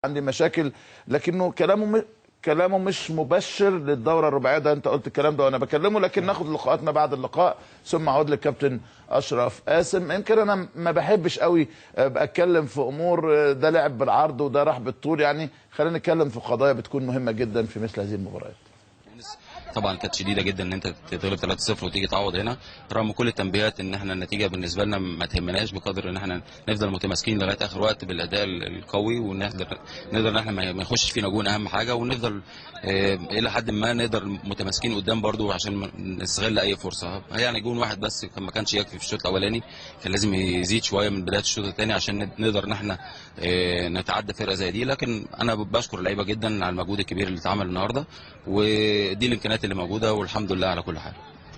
عندي مشاكل، لكنه كلامه مش مبشر للدوره الرباعيه. ده انت قلت الكلام ده وانا بكلمه، لكن ناخد لقاءاتنا بعد اللقاء ثم اعود للكابتن اشرف قاسم. يمكن انا ما بحبش قوي اتكلم في امور ده لعب بالعرض وده راح بالطول، يعني خلينا نتكلم في قضايا بتكون مهمه جدا في مثل هذه المباريات. طبعا كانت شديده جدا ان انت تغلب 3-0 وتيجي تعوض هنا، رغم كل التنبيهات ان احنا النتيجه بالنسبه لنا ما تهمناش، بقدر ان احنا نفضل متماسكين لغايه اخر وقت بالاداء القوي، ونقدر ان احنا ما يخشش فينا جون اهم حاجه، ونفضل الى حد ما نقدر متماسكين قدام برضو عشان نستغل اي فرصه. يعني جون واحد بس ما كانش يكفي في الشوط الاولاني، كان لازم يزيد شويه من بدايه الشوط الثاني عشان نقدر ان احنا نتعدى فرقه زي دي. لكن انا بشكر اللعيبه جدا على المجهود الكبير اللي اتعمل النهارده، ودي الامكانيات اللي موجوده، والحمد لله على كل حال.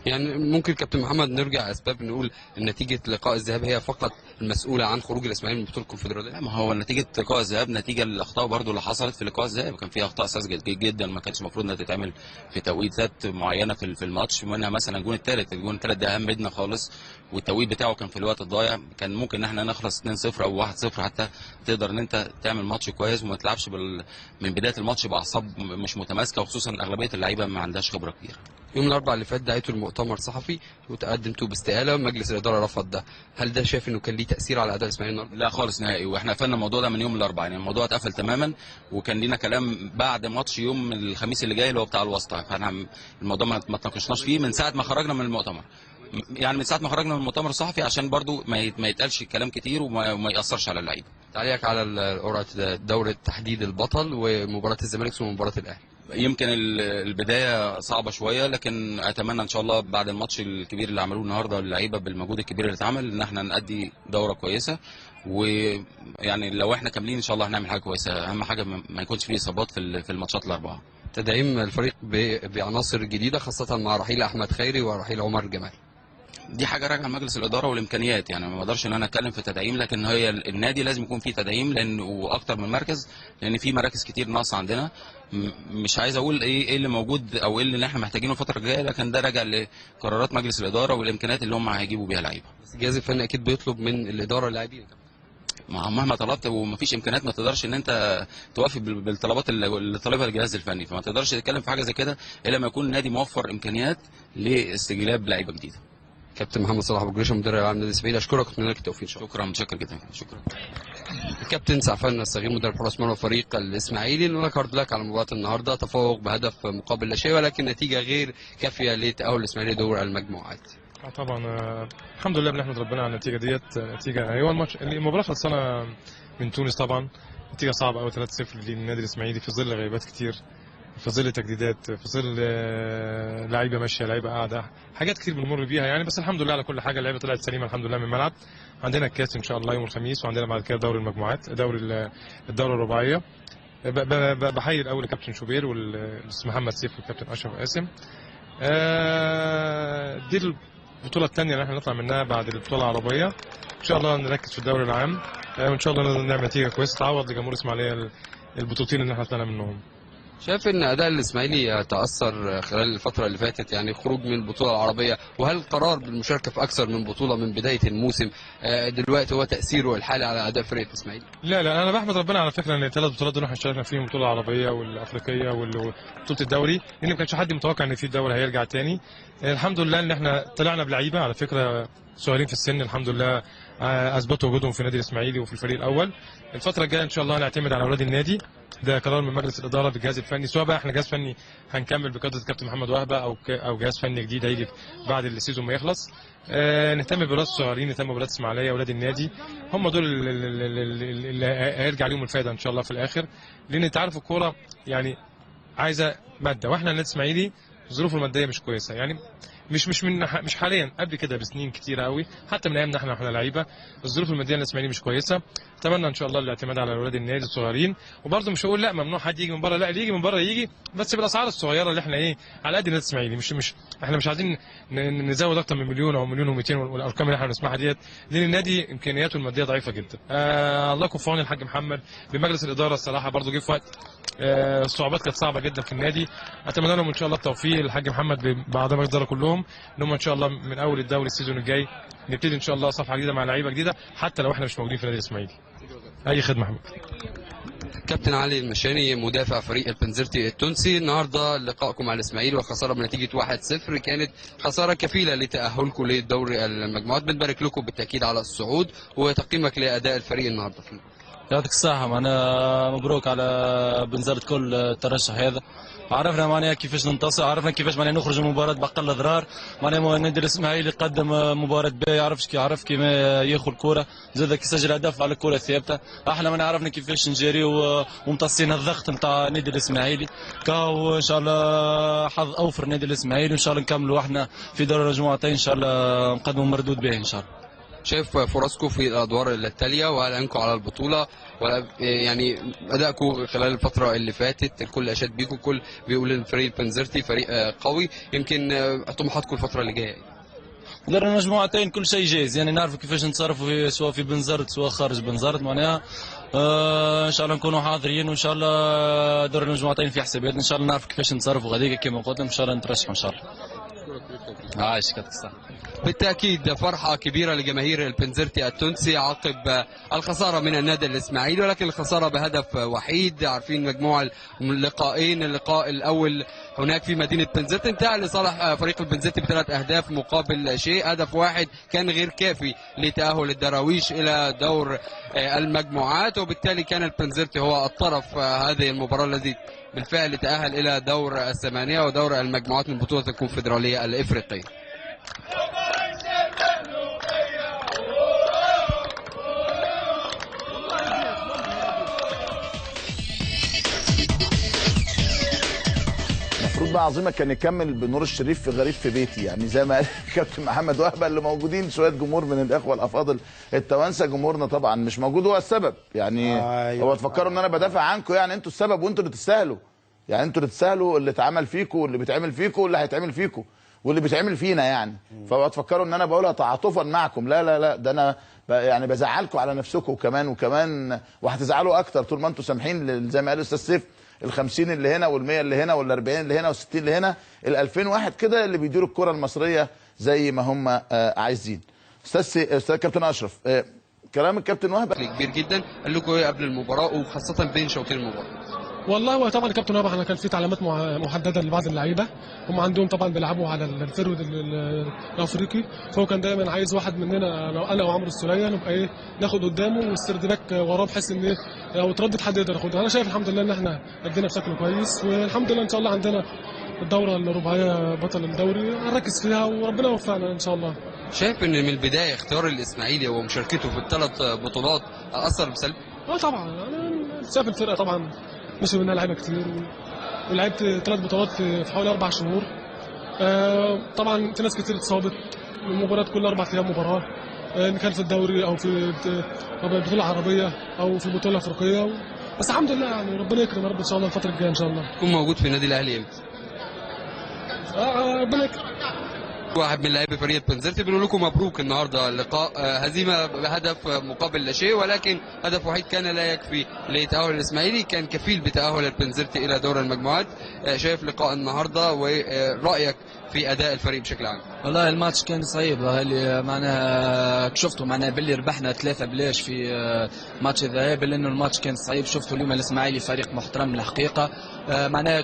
يعني ممكن كابتن محمد نرجع اسباب نقول ان نتيجه لقاء الذهاب هي فقط المسؤوله عن خروج الاسماعيلي من بطوله الكونفدراليه؟ ما هو نتيجه لقاء الذهاب نتيجه الاخطاء برضو اللي حصلت في لقاء الذهاب، كان في اخطاء ساذجه جدا ما كانتش المفروض انها تتعمل في توقيتات معينه في الماتش، منها مثلا الجون الثالث ده اهم بدنا خالص، والتوقيت بتاعه كان في الوقت الضايع. كان ممكن ان احنا نخلص 2-0 او 1-0 حتى تقدر ان انت تعمل ماتش كويس وما تلعبش من بدايه الماتش باعصاب مش متماسكه، وخصوصا اغلبيه اللعيبه ما عندهاش خبره كبيره. يوم الاربعاء اللي فات دعيته المؤتمر صحفي وتقدمتوا باستقاله، مجلس الاداره رفض ده، هل ده شايف انه كان ليه تاثير على اداء الاسماعيلي النهارده؟ لا خالص نهائي، واحنا قفلنا الموضوع ده من يوم الاربعاء، يعني الموضوع اتقفل تماما، وكان لينا كلام بعد ماتش يوم الخميس اللي جاي اللي هو بتاع الواسطه، فاحنا الموضوع ما تناقشناش فيه من ساعه ما خرجنا من المؤتمر، يعني من ساعه ما خرجنا من المؤتمر الصحفي عشان برضو ما يتقالش كلام كتير وما ياثرش على اللعيبه. تعليقك على قرعه دوره تحديد البطل ومباراه الزمالك ومباراه الاهلي؟ يمكن البدايه صعبه شويه، لكن اتمنى ان شاء الله بعد الماتش الكبير اللي عملوه النهارده اللعيبه بالمجهود الكبير اللي اتعمل ان احنا نأدي دوره كويسه، ويعني لو احنا كاملين ان شاء الله هنعمل حاجه كويسه. اهم حاجه ما يكونش فيه اصابات في الماتشات الاربعه. تدعيم الفريق بعناصر جديده خاصه مع رحيل احمد خيري ورحيل عمر جمال، دي حاجه راجعه لمجلس الاداره والامكانيات، يعني ما اقدرش ان انا اتكلم في تدعيم، لكن هي النادي لازم يكون فيه تدعيم لان واكتر من مركز، لان في مراكز كتير ناقصه عندنا. مش عايز اقول ايه اللي موجود او ايه اللي احنا محتاجينه الفتره الجايه، لكن ده راجع لقرارات مجلس الاداره والامكانيات اللي هم هيجيبوا بيها لعيبه. بس الجهاز الفني اكيد بيطلب من الاداره اللاعبين، مهما طلبت ومفيش امكانيات ما تقدرش ان انت توافق بالطلبات اللي طالبها الجهاز الفني، فما تقدرش تتكلم في حاجه زي كده الا لما يكون النادي موفر امكانيات لاستجلاب لعيبه جديده. كابتن محمد صلاح ابو جريشه مدرب العام نادي الاسماعيلي، اشكرك واتمنى لك التوفيق. شكرا متشكر جدا. شكرا. الكابتن سعفان الصغير مدرب حراس مرمى فريق الاسماعيلي، ذكرت لك على مباراه النهارده تفوق بهدف مقابل لا شيء، ولكن نتيجه غير كافيه لتاهل الاسماعيلي دور المجموعات. طبعا الحمد لله بنحمد ربنا على النتيجه ديت. نتيجه هو المباراه خلصانه من تونس، طبعا نتيجه صعبه قوي 3-0 للنادي الاسماعيلي في ظل غيبات كتير، في ظل تجديدات، في ظل لعيبه ماشيه لعيبه قاعده، حاجات كتير بنمر بيها يعني. بس الحمد لله على كل حاجه، اللعيبه طلعت سليمه الحمد لله من الملعب. عندنا الكاس ان شاء الله يوم الخميس، وعندنا بعد كده دوري المجموعات، الدوره الرباعيه. بحيي الاول الكابتن شوبير والاستاذ محمد سيف والكابتن اشرف قاسم. دي البطوله الثانيه اللي احنا نطلع منها بعد البطوله العربيه، ان شاء الله نركز في الدوري العام، وان شاء الله نعمل نتيجه كويسه تعوض لجمهور الاسماعيليه البطولتين اللي احنا طلعنا منهم. شايف ان اداء الاسماعيلي تاثر خلال الفتره اللي فاتت، يعني خروج من البطوله العربيه، وهل القرار بالمشاركه في اكثر من بطوله من بدايه الموسم دلوقتي هو تاثيره الحالي على اداء فريق الاسماعيلي؟ لا انا بحمد ربنا على فكره ان الثلاث بطولات دول احنا شاركنا فيهم، البطوله العربيه والافريقيه وبطوله الدوري، لان ما كانش حد متوقع ان في الدوري هيرجع تاني. الحمد لله ان احنا طلعنا بلعيبه على فكره صغيرين في السن، الحمد لله اثبتوا وجودهم في النادي الاسماعيلي وفي الفريق الاول. الفتره الجايه ان شاء الله هنعتمد على اولاد النادي، ده قرار من مجلس الاداره بالجهاز الفني، سواء بقى احنا جهاز فني هنكمل بقياده الكابتن محمد وهبه او جهاز فني جديد هيجي بعد السيزون ما يخلص. نهتم بولاد الصغيرين، نهتم بولاد اسماعيليه اولاد النادي، هم دول اللي هيرجع ليهم الفائده ان شاء الله في الاخر، لان انت عارف الكوره يعني عايزه ماده، واحنا النادي الاسماعيلي ظروفه الماديه مش كويسه، يعني مش حاليا، قبل كده بسنين كتيره قوي، حتى من ايامنا احنا لعيبه الظروف الماديه للاسماعيلي مش كويسه. اتمنى ان شاء الله الاعتماد على اولاد النادي الصغيرين، وبرده مش هقول لا ممنوع حد يجي من بره، لا اللي يجي من بره يجي، بس بالاسعار الصغيره اللي احنا على قد النادي الاسماعيلي، احنا مش عايزين نزود اكتر من مليون او مليون و200 والارقام اللي احنا بنسمعها ديت، لان النادي امكانياته الماديه ضعيفه جدا. الله يكون في عون الحاج محمد بمجلس الاداره، الصراحه برده جه في وقت الصعوبات كانت صعبه جدا في النادي. اتمنى لهم ان شاء الله التوفيق الحاج محمد باعضاء الاداره كلهم، ان هم ان شاء الله من اول الدوري السيزون الجاي نبتدي ان شاء الله صفحه جديده مع لعيبه جديده، حتى لو احنا مش موجودين في النادي الاسماعيلي. اي خدمه حبيبي. كابتن علي المشاني مدافع فريق البنزرتي التونسي، النهارده لقائكم مع الاسماعيلي وخساره بنتيجه 1-0 كانت خساره كفيله لتاهلكم للدوري المجموعات، بنبارك لكم بالتاكيد على الصعود، وتقييمك لاداء الفريق النهارده. يعطيك الصحة، معناها مبروك على بنزرت كل الترشح هذا. عرفنا معناها كيفاش ننتصر، عرفنا كيفاش معناها نخرج من المباراة بأقل أضرار. معناها النادي الإسماعيلي قدم مباراة باهية، عرف كيما ياخذ الكرة، زاد كيسجل هدف على الكرة الثابتة. احنا ما عرفنا كيفاش نجري ومتصين الضغط نتاع النادي الإسماعيلي. كاو إن شاء الله حظ أوفر النادي الإسماعيلي، وإن شاء الله نكملوا احنا في دوري المجموعتين إن شاء الله نقدموا مردود باهي إن شاء الله. شايف فرصكم في الادوار التاليه واعلانكم على البطوله، يعني ادائكم خلال الفتره اللي فاتت الكل اشاد بيكم، الكل بيقول ان فريق البنزرتي فريق قوي، يمكن طموحاتكم الفتره اللي جايه؟ دور المجموعتين كل شيء جاهز، يعني نعرفوا كيفاش نتصرفوا سواء في بنزرت سواء خارج بنزرت. معناها ان شاء الله نكونوا حاضرين، وان شاء الله دور المجموعتين في حساباتنا، ان شاء الله نعرفوا كيفاش نتصرفوا غاديك كما قلت، ان شاء الله نترشحوا ان شاء الله. عايش كتك صح. بالتأكيد فرحة كبيرة لجماهير البنزرتي التونسي عقب الخسارة من النادي الإسماعيلي، ولكن الخسارة بهدف وحيد. عارفين مجموع اللقاءين، اللقاء الأول هناك في مدينة بنزرت انتهى لصالح فريق البنزرتي ب3 أهداف مقابل شيء، هدف واحد كان غير كافي لتأهل الدراويش إلى دور المجموعات، وبالتالي كان البنزرتي هو الطرف هذه المباراة الذي بالفعل تأهل إلى دور الثمانية ودور المجموعات من بطولة الكونفدرالية الإفريقية. المفروض بقى عظيمه كان يكمل بنور الشريف في غريب في بيتي، يعني زي ما قال كابتن محمد وهبه اللي موجودين شويه جمهور من الاخوه الافاضل التوانسه، جمهورنا طبعا مش موجود هو السبب، يعني هو تفكروا ان انا بدافع عنكم، يعني انتوا السبب وانتوا اللي تستاهلوا، يعني انتوا اللي تستاهلوا اللي اتعمل فيكم واللي بيتعمل فيكم واللي هيتعمل فيكم واللي بيتعمل فينا، يعني فهو تفكروا ان انا بقولها تعاطفا معكم، لا لا لا، ده انا يعني بزعلكم على نفسكم وكمان وهتزعلوا اكتر طول ما انتوا سامحين، زي ما قال الاستاذ سيف، ال50 اللي هنا وال100 اللي هنا وال40 اللي هنا وال60 اللي هنا، ال2000 واحد كده اللي بيديروا الكره المصريه زي ما هم عايزين. استاذ كابتن اشرف، كلام الكابتن وهبه كبير جدا، قال لكم ايه قبل المباراه وخاصه بين شوطين المباراه؟ والله هو طبعا الكابتن وهبه احنا كان في تعليمات محدده لبعض اللعيبه، هم عندهم طبعا بيلعبوا على الفرود الافريقي، فهو كان دايما عايز واحد مننا، لو انا وعمرو السوليه نبقى ايه ناخد قدامه والسرد باك وراه، بحيث ان لو اتردد حد يقدر ياخدها. انا شايف الحمد لله ان احنا ادينا بشكل كويس، والحمد لله ان شاء الله عندنا الدوره الرباعيه بطل الدوري هنركز فيها وربنا يوفقنا ان شاء الله. شايف ان من البدايه اختيار الاسماعيلي ومشاركته في ال3 بطولات اثر بسلب؟ طبعا انا شايف الفرقه طبعا مشي منها لعيبه كتير، ولعبت 3 بطولات في حوالي 4 شهور. طبعا في ناس كتير اتصابت، المباريات كل 4 ايام مباراه، ان كان في الدوري او في البطوله العربيه او في البطوله الافريقيه، بس الحمد لله يعني ربنا يكرم يا رب ان شاء الله الفتره الجايه ان شاء الله. تكون موجود في النادي الاهلي امتى؟ ربنا يكرم. واحد من لاعبي فريق بنزرتي بنقول لكم مبروك النهارده اللقاء، هزيمه بهدف مقابل لا شيء، ولكن هدف وحيد كان لا يكفي لتاهل الاسماعيلي، كان كفيل بتاهل البنزرتي الى دور المجموعات. شايف لقاء النهارده ورايك في اداء الفريق بشكل عام؟ والله الماتش كان صعيب، اللي معناها شفتوا معناها باللي ربحنا 3 بلاش في ماتش الذهاب، لانه الماتش كان صعيب. شفتوا اليوم الاسماعيلي فريق محترم الحقيقه، معناها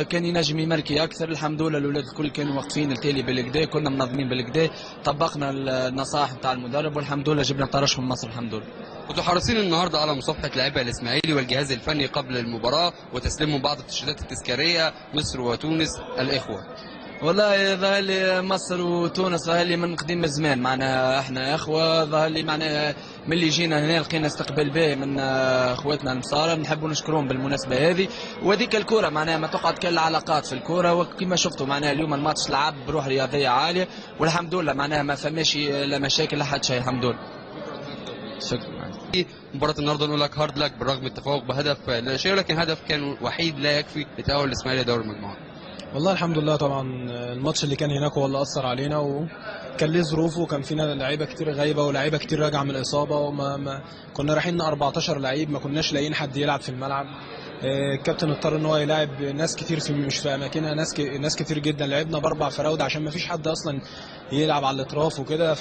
كان ينجم يماركي اكثر. الحمد لله الاولاد الكل كانوا واقفين التالي بالكدا، كنا منظمين بالكدا، طبقنا النصائح نتاع المدرب والحمد لله جبنا طرش من مصر الحمد لله. كنتوا حريصين النهارده على مصافحه لاعبي الاسماعيلي والجهاز الفني قبل المباراه وتسليمهم بعض التيشيرتات التذكاريه، مصر وتونس الاخوه. والله ظهر لي مصر وتونس ظهر لي من قديم الزمان، معنا احنا اخوه، ظهر لي معنا ملي جينا هنا لقينا استقبال باهي من اخواتنا المصارى، نحبوا نشكرهم بالمناسبه هذه. وهذيك الكره معناها ما تقعد كالعلاقات في الكره، وكما شفتوا معناها اليوم الماتش لعب بروح رياضيه عاليه، والحمد لله معناها ما فماش لا مشاكل لا حد شيء الحمد لله. شكرا. مباراة النهارده نقول لك هارد لك بالرغم من التفوق بهدف لا شيء، ولكن هدف كان وحيد لا يكفي لتأهل الاسماعيلي دوري المجموعات. والله الحمد لله طبعا الماتش اللي كان هناك هو اللي اثر علينا، وكان ليه ظروفه، وكان فينا لعيبه كتير غايبه ولاعيبه كتير راجعه من الاصابه، كنا رايحين 14 لعيب، ما كناش لاقيين حد يلعب في الملعب، الكابتن اضطر ان هو يلاعب ناس كتير في مش في اماكنها، ناس كتير جدا. لعبنا باربع فراوده عشان ما فيش حد اصلا يلعب على الاطراف وكده،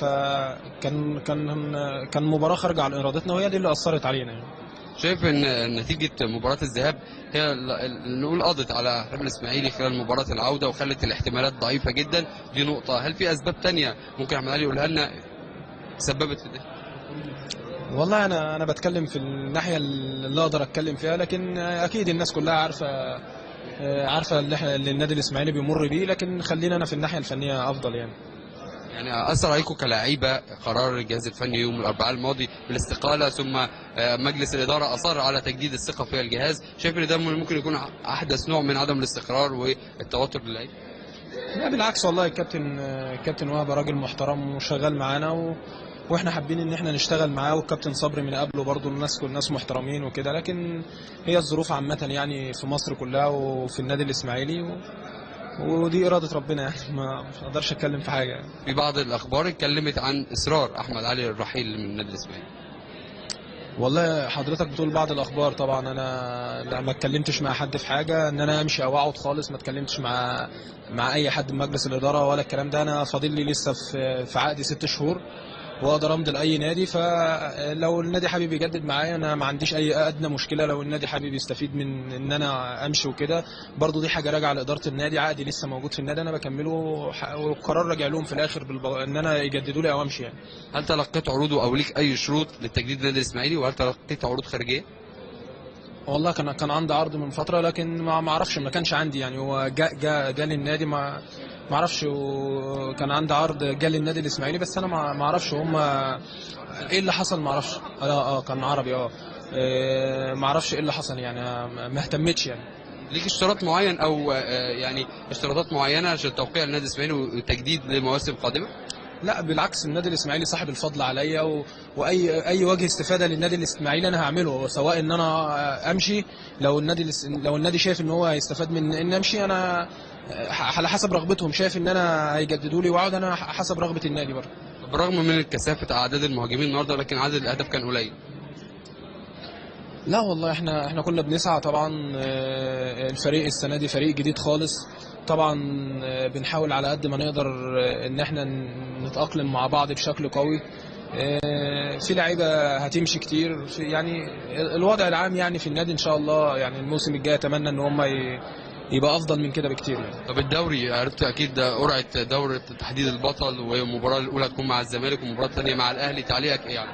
كان مباراه خارجه عن ارادتنا، وهي دي اللي اثرت علينا يعني. شايف ان نتيجه مباراه الذهاب هي نقول قضت على حلم الاسماعيلي خلال مباراه العوده وخلت الاحتمالات ضعيفه جدا، دي نقطه. هل في اسباب تانية ممكن احمد علي يقولها لنا سببت في ده؟ والله انا بتكلم في الناحيه اللي اقدر اتكلم فيها، لكن اكيد الناس كلها عارفه اللي النادي الاسماعيلي بيمر بيه، لكن خلينا انا في الناحيه الفنيه افضل يعني. يعني اثر عليكم كلاعيبه قرار الجهاز الفني يوم الاربعاء الماضي بالاستقاله، ثم مجلس الاداره اصر على تجديد الثقه في الجهاز، شايف ان ده ممكن يكون احدث نوع من عدم الاستقرار والتوتر للعيبه؟ لا بالعكس والله، الكابتن وهب راجل محترم وشغال معانا واحنا حابين ان احنا نشتغل معاه، والكابتن صبري من قبله برضه الناس محترمين وكده، لكن هي الظروف عامه يعني في مصر كلها وفي النادي الاسماعيلي ودي اراده ربنا يعني، ما اقدرش اتكلم في حاجه يعني. في بعض الاخبار اتكلمت عن اصرار احمد علي الرحيل من النادي الاسماعيلي. والله حضرتك بتقول بعض الاخبار، طبعا انا ما اتكلمتش مع حد في حاجه ان انا امشي او اقعد خالص، ما اتكلمتش مع اي حد من مجلس الاداره ولا الكلام ده. انا فاضل لي لسه في عقدي 6 شهور واقدر امضي لاي نادي، فلو النادي حابب يجدد معايا انا ما عنديش اي ادنى مشكله. لو النادي حابب يستفيد من ان انا امشي وكده برضو دي حاجه راجعه لاداره النادي، عقدي لسه موجود في النادي انا بكمله، والقرار راجع لهم في الاخر ان انا يجددوا لي او امشي يعني. هل تلقيت عروض او ليك اي شروط للتجديد النادي الاسماعيلي، وهل تلقيت عروض خارجيه؟ والله كان عندي عرض من فتره، لكن ما اعرفش، ما كانش عندي يعني، هو جالي النادي ما اعرفش، كان عندي عرض جالي النادي الاسماعيلي، بس انا ما اعرفش هم ايه اللي حصل، ما اعرفش. كان عربي ما اعرفش ايه اللي حصل يعني، ما اهتمتش يعني. ليك اشتراط معين او يعني اشتراطات معينه عشان توقيع النادي الاسماعيلي وتجديد لمواسم قادمه؟ لا بالعكس، النادي الاسماعيلي صاحب الفضل عليا، واي وجه استفاده للنادي الاسماعيلي انا هعمله، سواء ان انا امشي لو النادي شايف ان هو هيستفاد من ان امشي، انا على حسب رغبتهم، شايف ان انا هيجددوا لي واقعد انا حسب رغبه النادي برضه. بالرغم من كثافه اعداد المهاجمين النهارده، لكن عدد الاهداف كان قليل. لا والله احنا كنا بنسعى طبعا، الفريق السنه دي فريق جديد خالص طبعا، بنحاول على قد ما نقدر ان احنا نتأقلم مع بعض بشكل قوي. في لعيبه هتمشي كتير يعني الوضع العام يعني في النادي ان شاء الله يعني الموسم الجاي اتمنى ان هم يبقى افضل من كده بكتير يعني. طب الدوري عرفت اكيد قرعه دوره تحديد البطل، والمباراه الاولى هتكون مع الزمالك والمباراه الثانيه مع الاهلي، تعليقك ايه يعني؟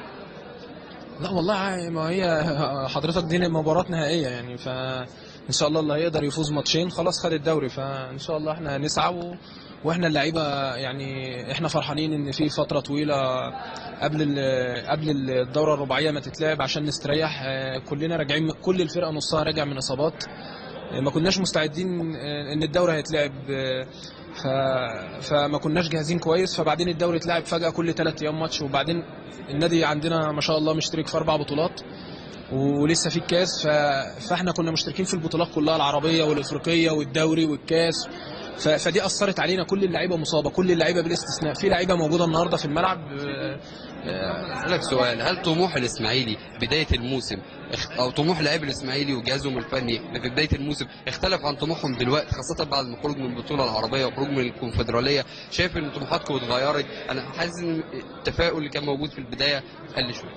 لا والله ما هي حضرتك دي مباراه نهائيه يعني، فان شاء الله اللي هيقدر يفوز ماتشين خلاص خد الدوري، فان شاء الله احنا هنسعى واحنا اللعيبه يعني احنا فرحانين ان في فتره طويله قبل الدوره الرباعيه ما تتلعب عشان نستريح، كلنا راجعين، كل الفرقه نصها راجع من اصابات، ما كناش مستعدين ان الدوري هيتلعب، فما كناش جاهزين كويس، فبعدين الدوري اتلعب فجأة كل 3 ايام ماتش، وبعدين النادي عندنا ما شاء الله مشترك في 4 بطولات ولسه في الكاس، فاحنا كنا مشتركين في البطولات كلها، العربية والافريقية والدوري والكاس، فدي اثرت علينا، كل اللعيبه مصابه، كل اللعيبه بالاستثناء، في لعيبه موجوده النهارده في الملعب. اسالك سؤال، هل طموح الاسماعيلي بدايه الموسم او طموح لاعبي الاسماعيلي وجهازهم الفني في بدايه الموسم اختلف عن طموحهم دلوقتي، خاصه بعد ما خروج من البطوله العربيه وخروج من الكونفدراليه؟ شايف ان طموحاتكم اتغيرت؟ انا حاسس ان التفاؤل اللي كان موجود في البدايه قل شويه.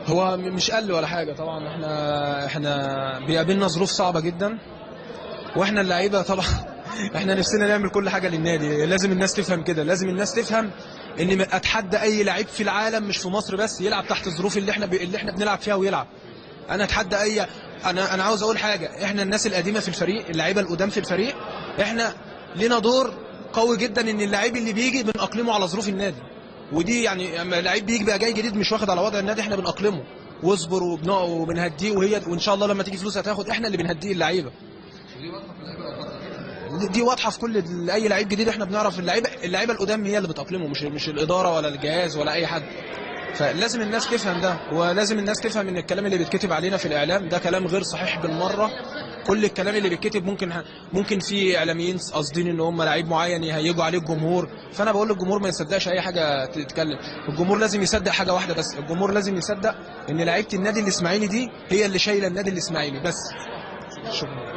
هو مش قل ولا حاجه طبعا، احنا بيقابلنا ظروف صعبه جدا، واحنا اللعيبه طبعا احنا نفسنا نعمل كل حاجه للنادي، لازم الناس تفهم كده، لازم الناس تفهم ان اتحدى اي لعيب في العالم مش في مصر بس يلعب تحت الظروف اللي احنا بنلعب فيها ويلعب. انا اتحدى انا عاوز اقول حاجه، احنا الناس القديمه في الفريق، اللعيبه القدام في الفريق، احنا لنا دور قوي جدا ان اللعيب اللي بيجي بنأقلمه على ظروف النادي، ودي يعني اما لعيب بيجي بقى جاي جديد مش واخد على وضع النادي احنا بنأقلمه واصبر وبنهديه، وان شاء الله لما تيجي فلوس هتاخد، احنا اللي بنهديه اللعيبه. دي واضحه في كل اي لعيب جديد، احنا بنعرف اللعيبه القدام هي اللي بتأقلمه، مش الاداره ولا الجهاز ولا اي حد، فلازم الناس تفهم ده، ولازم الناس تفهم ان الكلام اللي بيتكتب علينا في الاعلام ده كلام غير صحيح بالمره. كل الكلام اللي بيتكتب ممكن في اعلاميين قاصدين ان هم لعيب معين يهيجوا عليه الجمهور. فانا بقول للجمهور ما يصدقش اي حاجه تتكلم، الجمهور لازم يصدق حاجه واحده بس، الجمهور لازم يصدق ان لعيبه النادي الاسماعيلي دي هي اللي شايله النادي الاسماعيلي بس. شكرا.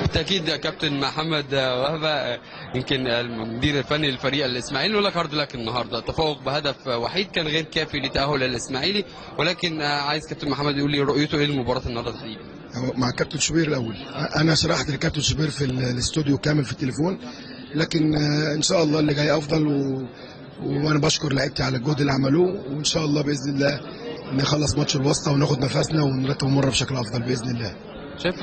بالتاكيد يا كابتن محمد وهبه، يمكن المدير الفني للفريق الاسماعيلي، يقول لك هارد لك النهارده تفوق بهدف وحيد كان غير كافي لتاهل الاسماعيلي، ولكن عايز كابتن محمد يقول لي رؤيته ايه لمباراه النهارده تحديدا. مع الكابتن شوبير الاول، انا شرحت للكابتن شوبير في الاستوديو كامل في التليفون، لكن ان شاء الله اللي جاي افضل وانا بشكر لعيبتي على الجهد اللي عملوه، وان شاء الله باذن الله نخلص ماتش الوسطى وناخد نفسنا ونرتب المره بشكل افضل باذن الله. شايف